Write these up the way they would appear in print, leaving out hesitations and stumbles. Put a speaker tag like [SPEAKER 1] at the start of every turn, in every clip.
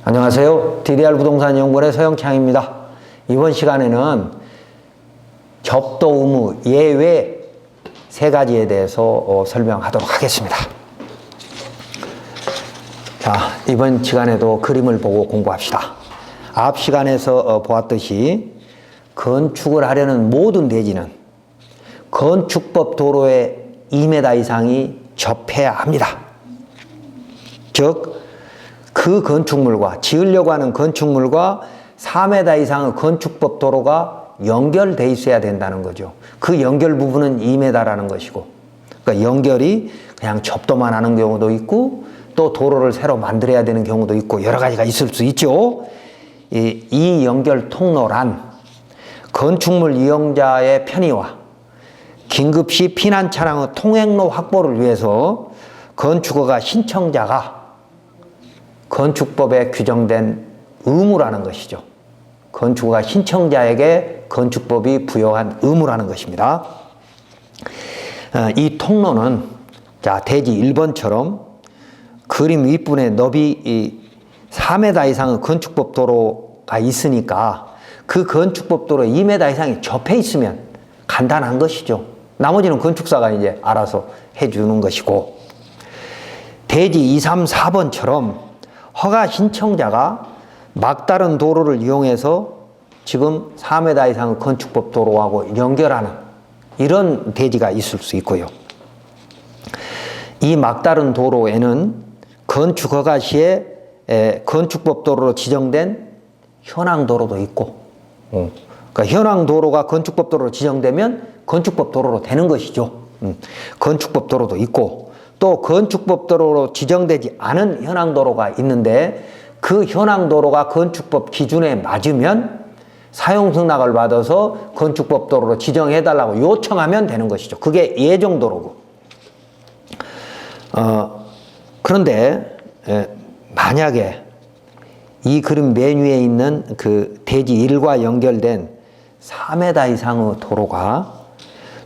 [SPEAKER 1] 안녕하세요. DDR부동산연구원의 서영창입니다. 이번 시간에는 접도 의무 예외 세 가지에 대해서 설명하도록 하겠습니다. 자, 이번 시간에도 그림을 보고 공부합시다. 앞 시간에서 보았듯이 건축을 하려는 모든 대지는 건축법 도로에 2m 이상이 접해야 합니다. 즉, 그 건축물과 지으려고 하는 건축물과 4m 이상의 건축법 도로가 연결돼 있어야 된다는 거죠. 그 연결 부분은 2m라는 것이고, 그러니까 연결이 그냥 접도만 하는 경우도 있고 또 도로를 새로 만들어야 되는 경우도 있고 여러 가지가 있을 수 있죠. 이 연결 통로란 건축물 이용자의 편의와 긴급시 피난 차량의 통행로 확보를 위해서 건축허가 신청자가 건축법에 규정된 의무라는 것이죠. 건축허가 신청자에게 건축법이 부여한 의무라는 것입니다. 이 통로는 자, 대지 1번처럼 그림 윗분에 너비 4m 이상의 건축법 도로가 있으니까 그 건축법 도로 2m 이상이 접해 있으면 간단한 것이죠. 나머지는 건축사가 이제 알아서 해주는 것이고, 대지 2, 3, 4번처럼 허가 신청자가 막다른 도로를 이용해서 지금 4m 이상의 건축법 도로하고 연결하는 이런 대지가 있을 수 있고요. 이 막다른 도로에는 건축허가 시에 건축법 도로로 지정된 현황도로도 있고, 그러니까 현황도로가 건축법 도로로 지정되면 건축법 도로로 되는 것이죠. 건축법 도로도 있고, 또 건축법 도로로 지정되지 않은 현황도로가 있는데 그 현황도로가 건축법 기준에 맞으면 사용승낙을 받아서 건축법 도로로 지정해달라고 요청하면 되는 것이죠. 그게 예정도로고. 그런데 만약에 이 그림 맨 위에 있는 그 대지 1과 연결된 4m 이상의 도로가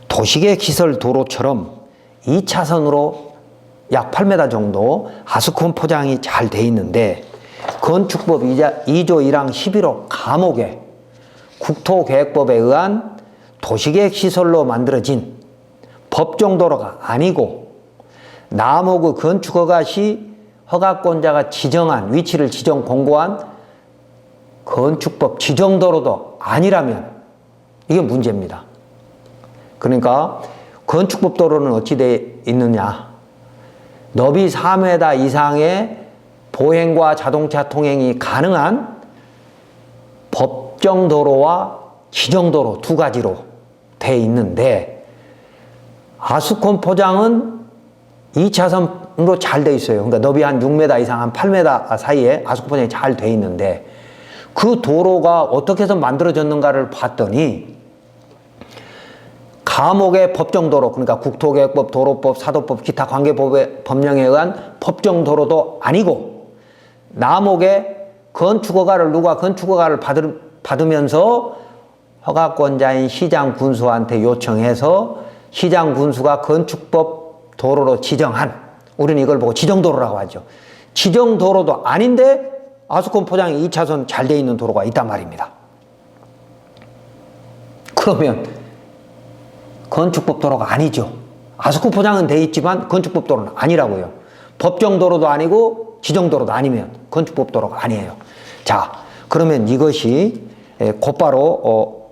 [SPEAKER 1] 도시계획 시설 도로처럼 2차선으로 약 8m 정도 하스콘 포장이 잘 돼 있는데 건축법 2조 1항 11호 감옥에 국토계획법에 의한 도시계획 시설로 만들어진 법정도로가 아니고 남호구 건축허가 시 허가권자가 지정한 위치를 지정 공고한 건축법 지정도로도 아니라면 이게 문제입니다. 그러니까 건축법 도로는 어찌 되어 있느냐? 너비 4m 이상의 보행과 자동차 통행이 가능한 법정도로와 지정도로 두 가지로 되어 있는데 하스콘 포장은 2차선으로 잘 되어 있어요. 그러니까 너비 한 6m 이상 한 8m 사이에 하스콘 포장이 잘 되어 있는데 그 도로가 어떻게 해서 만들어졌는가를 봤더니 감옥의 법정도로, 그러니까 국토계획법, 도로법, 사도법, 기타 관계법의 법령에 의한 법정도로도 아니고 남옥의 건축허가를 누가 건축허가를 받으면서 허가권자인 시장 군수한테 요청해서 시장 군수가 건축법 도로로 지정한, 우리는 이걸 보고 지정도로라고 하죠. 지정도로도 아닌데 하스콘 포장이 2차선 잘 돼 있는 도로가 있단 말입니다. 그러면 건축법 도로가 아니죠. 하스콘 포장은 돼 있지만 건축법 도로는 아니라고요. 법정도로도 아니고 지정도로도 아니면 건축법 도로가 아니에요. 자, 그러면 이것이 곧바로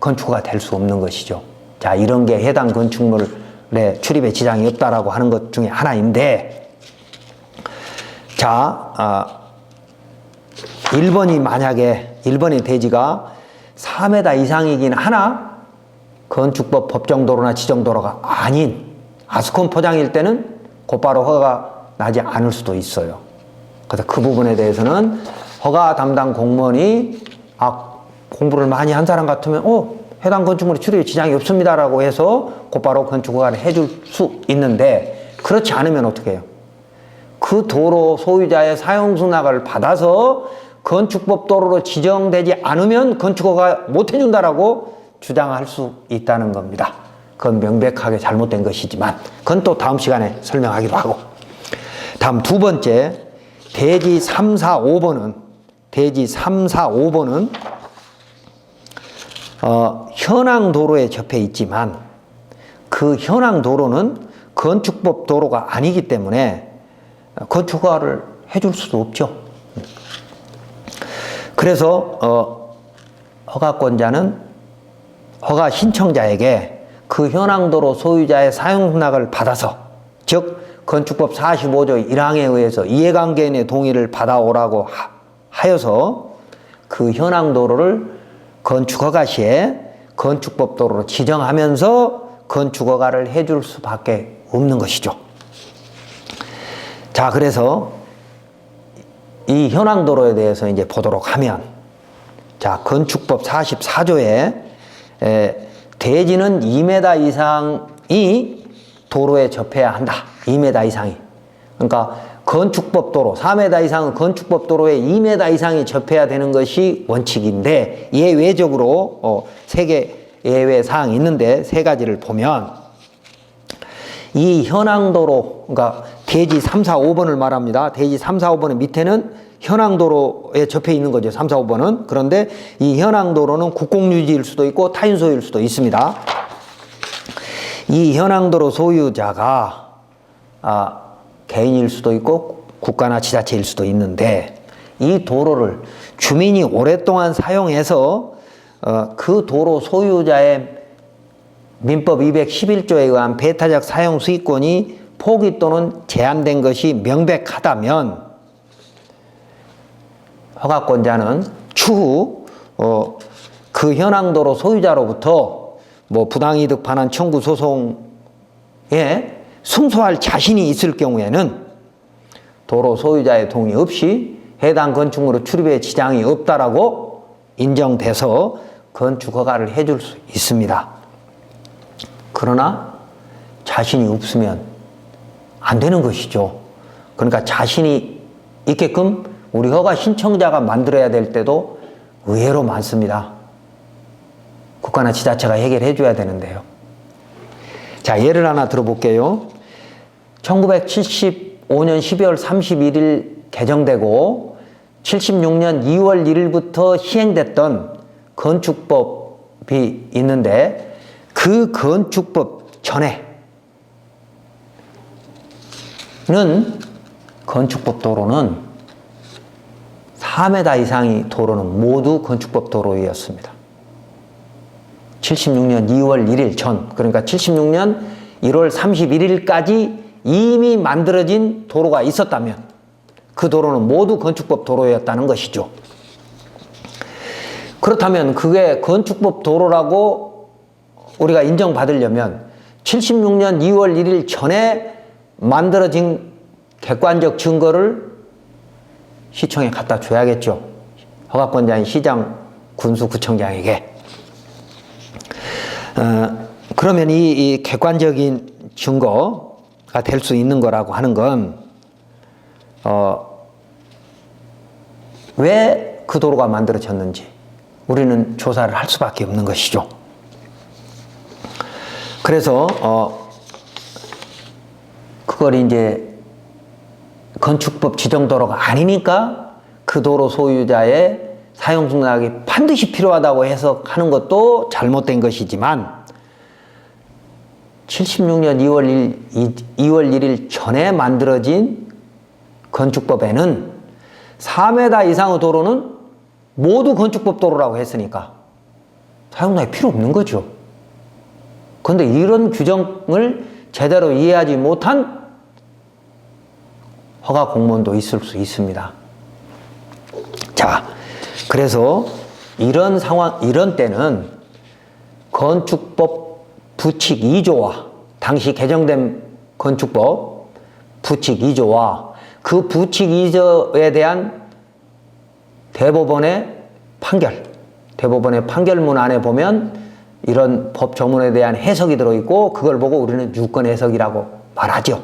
[SPEAKER 1] 건축허가 될 수 없는 것이죠. 자, 이런 게 해당 건축물의 출입에 지장이 없다라고 하는 것 중에 하나인데, 자, 1번이 만약에 1번의 대지가 4m 이상이긴 하나 건축법 법정도로나 지정도로가 아닌 하스콘 포장일 때는 곧바로 허가가 나지 않을 수도 있어요. 그래서 그 부분에 대해서는 허가 담당 공무원이 공부를 많이 한 사람 같으면 해당 건축물이 출입에 지장이 없습니다라고 해서 곧바로 건축허가를 해줄 수 있는데 그렇지 않으면 어떻게 해요? 그 도로 소유자의 사용승낙을 받아서 건축법 도로로 지정되지 않으면 건축허가 못 해준다라고 주장할 수 있다는 겁니다. 그건 명백하게 잘못된 것이지만 그건 또 다음 시간에 설명하기로 하고, 다음 두 번째, 대지 3, 4, 5번은 현황 도로에 접해 있지만 그 현황 도로는 건축법 도로가 아니기 때문에 건축 허가를 해줄 수도 없죠. 그래서 허가권자는 허가 신청자에게 그 현황 도로 소유자의 사용 승낙을 받아서, 즉 건축법 45조 1항에 의해서 이해관계인의 동의를 받아오라고 하여서 그 현황 도로를 건축허가 시에 건축법 도로로 지정하면서 건축허가를 해줄 수밖에 없는 것이죠. 자, 그래서 이 현황 도로에 대해서 이제 보도록 하면, 자, 건축법 44조에 대지는 2m 이상이 도로에 접해야 한다. 2m 이상이. 그러니까 건축법 도로, 4m 이상은 건축법 도로에 2m 이상이 접해야 되는 것이 원칙인데, 예외적으로 세 개 예외 사항이 있는데 세 가지를 보면, 이 현황 도로, 그러니까 대지 3, 4, 5번을 말합니다. 대지 3, 4, 5번의 밑에는 현황 도로에 접해 있는 거죠. 3, 4, 5번은. 그런데 이 현황 도로는 국공유지일 수도 있고 타인 소유일 수도 있습니다. 이 현황 도로 소유자가 개인일 수도 있고 국가나 지자체일 수도 있는데, 이 도로를 주민이 오랫동안 사용해서 그 도로 소유자의 민법 211조에 의한 배타적 사용 수익권이 포기 또는 제한된 것이 명백하다면 허가권자는 추후 그 현황도로 소유자로부터 부당이득 반환 청구 소송에 승소할 자신이 있을 경우에는 도로 소유자의 동의 없이 해당 건축물의 출입에 지장이 없다라고 인정돼서 건축허가를 해줄 수 있습니다. 그러나 자신이 없으면 안 되는 것이죠. 그러니까 자신이 있게끔 우리 허가 신청자가 만들어야 될 때도 의외로 많습니다. 국가나 지자체가 해결해 줘야 되는데요. 자, 예를 하나 들어볼게요. 1975년 12월 31일 개정되고 76년 2월 1일부터 시행됐던 건축법이 있는데, 그 건축법 전에는 건축법 도로는 4m 이상의 도로는 모두 건축법 도로였습니다. 76년 2월 1일 전, 그러니까 76년 1월 31일까지 이미 만들어진 도로가 있었다면 그 도로는 모두 건축법 도로였다는 것이죠. 그렇다면 그게 건축법 도로라고 우리가 인정받으려면 76년 2월 1일 전에 만들어진 객관적 증거를 시청에 갖다 줘야겠죠. 허가권자인 시장, 군수, 구청장에게. 그러면 이 객관적인 증거가 될 수 있는 거라고 하는 건 왜 그 도로가 만들어졌는지 우리는 조사를 할 수밖에 없는 것이죠. 그래서 그걸 이제 건축법 지정 도로가 아니니까 그 도로 소유자의 사용 승낙이 반드시 필요하다고 해석하는 것도 잘못된 것이지만, 76년 2월 1일 전에 만들어진 건축법에는 4m 이상의 도로는 모두 건축법 도로라고 했으니까 사용락이 필요 없는 거죠. 그런데 이런 규정을 제대로 이해하지 못한 허가 공무원도 있을 수 있습니다. 자, 그래서 이런 상황, 이런 때는 건축법 부칙 2조와 당시 개정된 건축법 부칙 2조와 그 부칙 2조에 대한 대법원의 판결문 안에 보면 이런 법 조문에 대한 해석이 들어있고, 그걸 보고 우리는 유권 해석이라고 말하죠.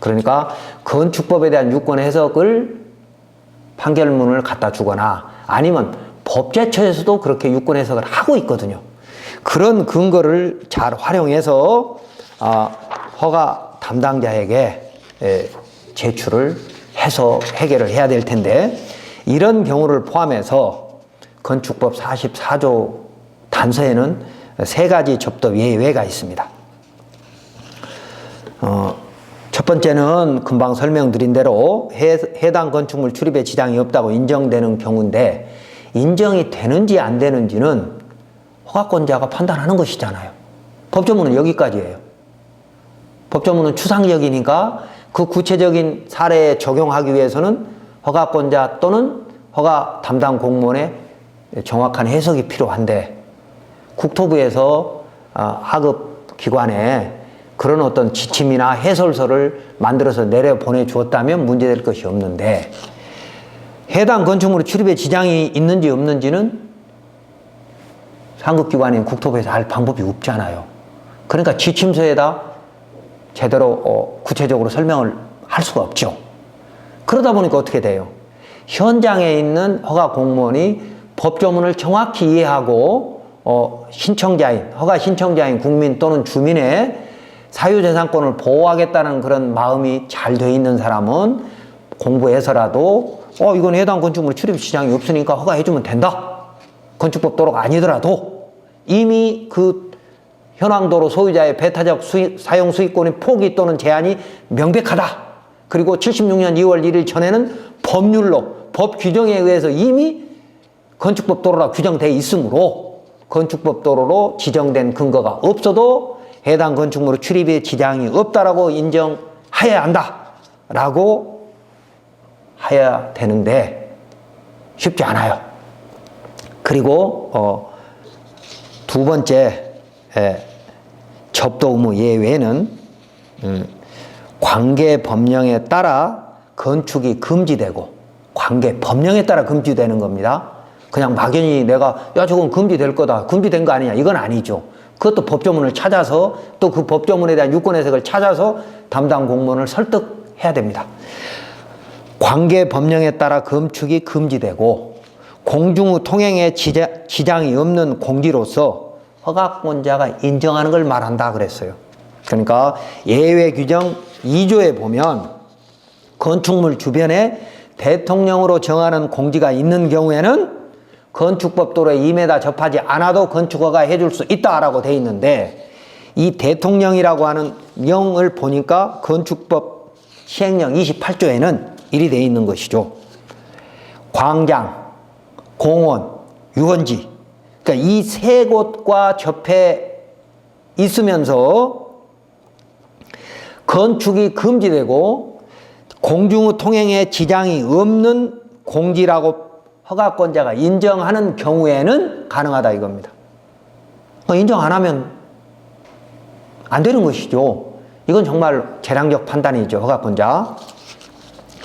[SPEAKER 1] 그러니까 건축법에 대한 유권 해석을 판결문을 갖다 주거나 아니면 법제처에서도 그렇게 유권 해석을 하고 있거든요. 그런 근거를 잘 활용해서 허가 담당자에게 제출을 해서 해결을 해야 될 텐데, 이런 경우를 포함해서 건축법 44조 단서에는 세 가지 접도 예외가 있습니다. 첫 번째는 금방 설명드린 대로 해당 건축물 출입에 지장이 없다고 인정되는 경우인데, 인정이 되는지 안 되는지는 허가권자가 판단하는 것이잖아요. 법조문은 여기까지예요. 법조문은 추상적이니까 그 구체적인 사례에 적용하기 위해서는 허가권자 또는 허가 담당 공무원의 정확한 해석이 필요한데, 국토부에서 하급 기관에 그런 어떤 지침이나 해설서를 만들어서 내려 보내주었다면 문제될 것이 없는데, 해당 건축물의 출입에 지장이 있는지 없는지는 상급기관인 국토부에서 알 방법이 없잖아요. 그러니까 지침서에다 제대로 구체적으로 설명을 할 수가 없죠. 그러다 보니까 어떻게 돼요? 현장에 있는 허가 공무원이 법조문을 정확히 이해하고 허가 신청자인 국민 또는 주민의 사유재산권을 보호하겠다는 그런 마음이 잘 돼 있는 사람은 공부해서라도 이건 해당 건축물 출입 지장이 없으니까 허가해주면 된다. 건축법 도로가 아니더라도 이미 그 현황도로 소유자의 배타적 사용 수익권의 포기 또는 제한이 명백하다. 그리고 76년 2월 1일 전에는 법률로 법 규정에 의해서 이미 건축법 도로라 규정되어 있으므로 건축법 도로로 지정된 근거가 없어도 해당 건축물의 출입에 지장이 없다라고 인정해야 한다라고 해야 되는데 쉽지 않아요. 그리고 두 번째 접도 의무 예외는 관계 법령에 따라 건축이 금지되고, 관계 법령에 따라 금지되는 겁니다. 그냥 막연히 내가 저건 금지될 거다, 금지된 거 아니냐, 이건 아니죠. 그것도 법조문을 찾아서 또 그 법조문에 대한 유권 해석을 찾아서 담당 공무원을 설득해야 됩니다. 관계 법령에 따라 건축이 금지되고 공중 후 통행에 지장이 없는 공지로서 허가권자가 인정하는 걸 말한다 그랬어요. 그러니까 예외 규정 2조에 보면 건축물 주변에 대통령으로 정하는 공지가 있는 경우에는 건축법 도로에 2m 접하지 않아도 건축허가 해줄 수 있다라고 돼 있는데, 이 대통령이라고 하는 명을 보니까 건축법 시행령 28조에는 이리 돼 있는 것이죠. 광장, 공원, 유원지, 그러니까 이 세 곳과 접해 있으면서 건축이 금지되고 공중 후 통행에 지장이 없는 공지라고 허가권자가 인정하는 경우에는 가능하다 이겁니다. 인정 안 하면 안 되는 것이죠. 이건 정말 재량적 판단이죠, 허가권자.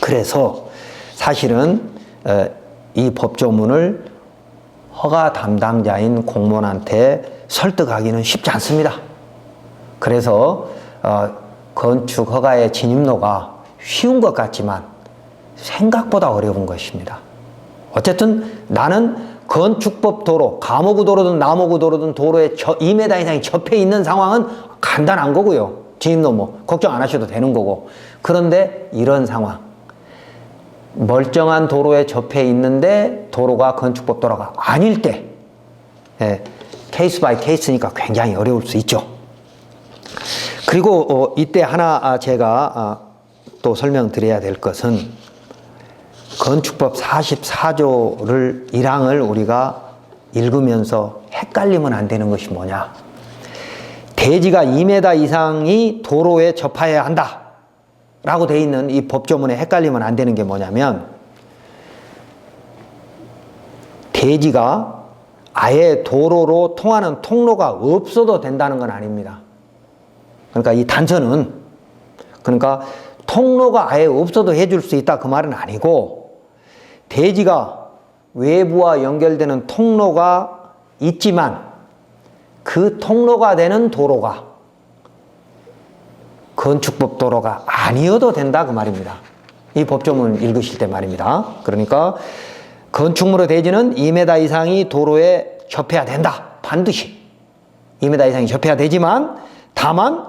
[SPEAKER 1] 그래서 사실은 이 법조문을 허가 담당자인 공무원한테 설득하기는 쉽지 않습니다. 그래서 건축 허가의 진입로가 쉬운 것 같지만 생각보다 어려운 것입니다. 어쨌든 나는 건축법 도로, 가모구 도로든 나모구 도로든 도로에 2m 이상이 접해 있는 상황은 간단한 거고요. 진입로 뭐 걱정 안 하셔도 되는 거고. 그런데 이런 상황, 멀쩡한 도로에 접해 있는데 도로가 건축법 도로가 아닐 때, 케이스 바이 케이스니까 굉장히 어려울 수 있죠. 그리고 이때 하나 제가 또 설명드려야 될 것은 건축법 44조를 1항을 우리가 읽으면서 헷갈리면 안 되는 것이 뭐냐. 대지가 2m 이상이 도로에 접해야 한다 라고 돼 있는 이 법조문에 헷갈리면 안 되는 게 뭐냐면, 대지가 아예 도로로 통하는 통로가 없어도 된다는 건 아닙니다. 그러니까 이 단서는, 그러니까 통로가 아예 없어도 해줄 수 있다 그 말은 아니고, 대지가 외부와 연결되는 통로가 있지만 그 통로가 되는 도로가 건축법 도로가 아니어도 된다 그 말입니다. 이 법조문 읽으실 때 말입니다. 그러니까 건축물의 대지는 2m 이상이 도로에 접해야 된다. 반드시 2m 이상이 접해야 되지만 다만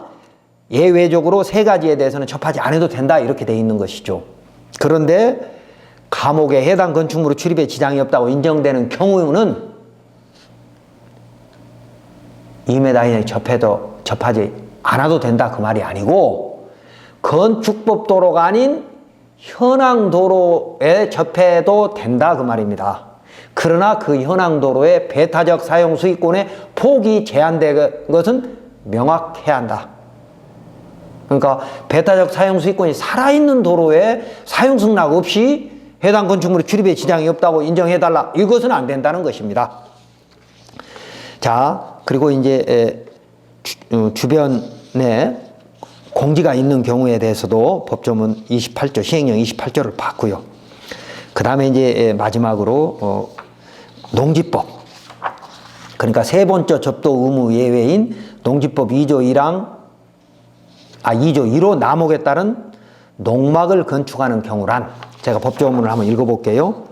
[SPEAKER 1] 예외적으로 세 가지에 대해서는 접하지 않아도 된다 이렇게 돼 있는 것이죠. 그런데 감옥에 해당 건축물의 출입에 지장이 없다고 인정되는 경우는 2m 이내 접하지 않아도 된다 그 말이 아니고, 건축법 도로가 아닌 현황 도로에 접해도 된다 그 말입니다. 그러나 그 현황 도로의 배타적 사용 수익권의 폭이 제한된 것은 명확해야 한다. 그러니까 배타적 사용 수익권이 살아있는 도로에 사용 승낙 없이 해당 건축물의 출입에 지장이 없다고 인정해달라, 이것은 안 된다는 것입니다. 자, 그리고 이제 주변에 공지가 있는 경우에 대해서도 법조문 28조, 시행령 28조를 봤고요. 그 다음에 이제 마지막으로 농지법, 그러니까 세 번째 접도 의무 예외인 농지법 2조 1호 남목에 따른 농막을 건축하는 경우란, 제가 법조문을 한번 읽어볼게요.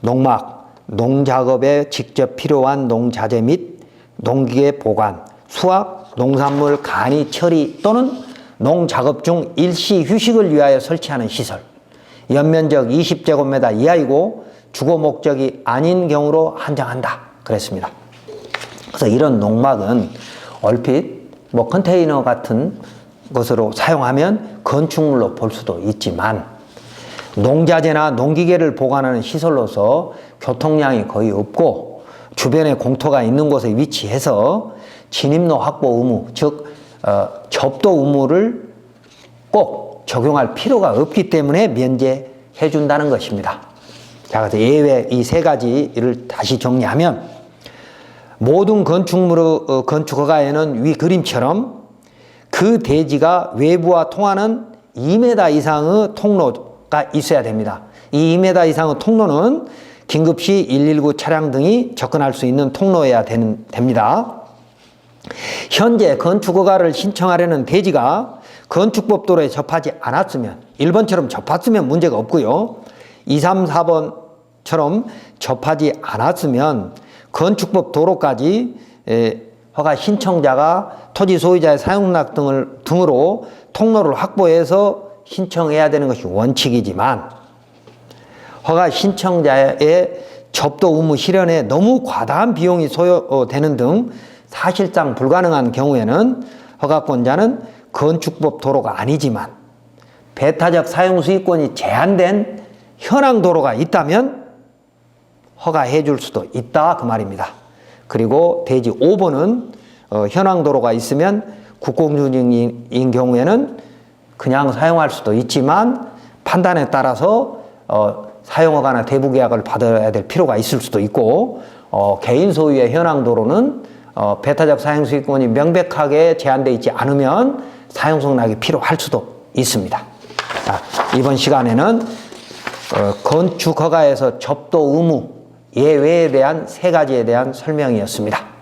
[SPEAKER 1] 농막, 농작업에 직접 필요한 농자재 및 농기계 보관, 수확, 농산물 간이 처리 또는 농작업 중 일시 휴식을 위하여 설치하는 시설, 연면적 20제곱미터 이하이고 주거 목적이 아닌 경우로 한정한다 그랬습니다. 그래서 이런 농막은 얼핏 뭐 컨테이너 같은 것으로 사용하면 건축물로 볼 수도 있지만, 농자재나 농기계를 보관하는 시설로서 교통량이 거의 없고 주변에 공터가 있는 곳에 위치해서 진입로 확보 의무, 즉 접도 의무를 꼭 적용할 필요가 없기 때문에 면제해 준다는 것입니다. 자, 그래서 예외 이 세 가지를 다시 정리하면, 모든 건축물의 건축 허가에는 위 그림처럼 그 대지가 외부와 통하는 2m 이상의 통로가 있어야 됩니다. 이 2m 이상의 통로는 긴급시 119 차량 등이 접근할 수 있는 통로여야 됩니다. 현재 건축허가를 신청하려는 대지가 건축법 도로에 접하지 않았으면, 1번처럼 접했으면 문제가 없고요. 2, 3, 4번처럼 접하지 않았으면 건축법 도로까지 허가 신청자가 토지 소유자의 사용락 등으로 통로를 확보해서 신청해야 되는 것이 원칙이지만, 허가 신청자의 접도 의무 실현에 너무 과다한 비용이 소요되는 등 사실상 불가능한 경우에는 허가권자는 건축법 도로가 아니지만 배타적 사용 수익권이 제한된 현황 도로가 있다면 허가해 줄 수도 있다 그 말입니다. 그리고 대지 5번은 현황 도로가 있으면 국공유지인 경우에는 그냥 사용할 수도 있지만 판단에 따라서 사용허가나 대부계약을 받아야 될 필요가 있을 수도 있고, 개인 소유의 현황 도로는 배타적 사용 수익권이 명백하게 제한되어 있지 않으면 사용 승낙이 필요할 수도 있습니다. 자, 이번 시간에는 건축 허가에서 접도 의무 예외에 대한 세 가지에 대한 설명이었습니다.